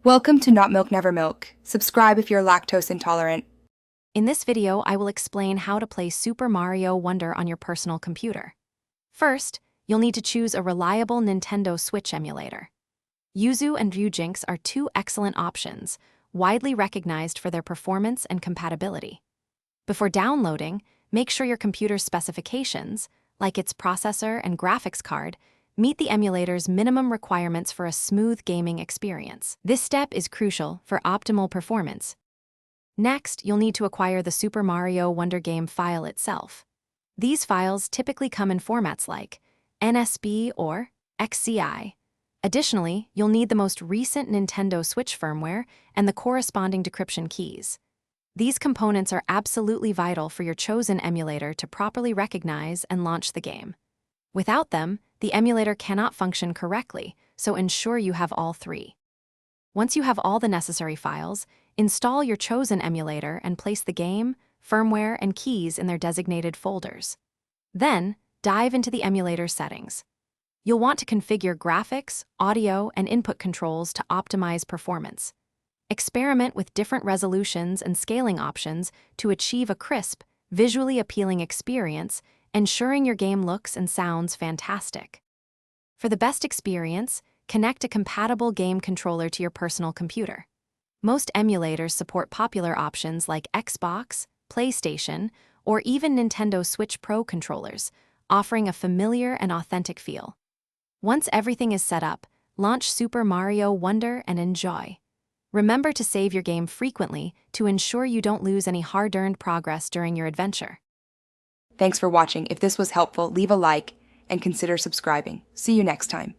Welcome to Not Milk Never Milk. Subscribe if you're lactose intolerant. In this video, I will explain how to play Super Mario Wonder on your personal computer. First, you'll need to choose a reliable Nintendo Switch emulator. Yuzu and Ryujinx are two excellent options, widely recognized for their performance and compatibility. Before downloading, make sure your computer's specifications, like its processor and graphics card, meet the emulator's minimum requirements for a smooth gaming experience. This step is crucial for optimal performance. Next, you'll need to acquire the Super Mario Wonder game file itself. These files typically come in formats like NSB or XCI. Additionally, you'll need the most recent Nintendo Switch firmware and the corresponding decryption keys. These components are absolutely vital for your chosen emulator to properly recognize and launch the game. Without them, the emulator cannot function correctly, so ensure you have all three. Once you have all the necessary files, install your chosen emulator and place the game, firmware, and keys in their designated folders. Then, dive into the emulator settings. You'll want to configure graphics, audio, and input controls to optimize performance. Experiment with different resolutions and scaling options to achieve a crisp, visually appealing experience, ensuring your game looks and sounds fantastic. For the best experience, connect a compatible game controller to your personal computer. Most emulators support popular options like Xbox, PlayStation, or even Nintendo Switch Pro controllers, offering a familiar and authentic feel. Once everything is set up, launch Super Mario Wonder and enjoy. Remember to save your game frequently to ensure you don't lose any hard-earned progress during your adventure. Thanks for watching. If this was helpful, leave a like and consider subscribing. See you next time.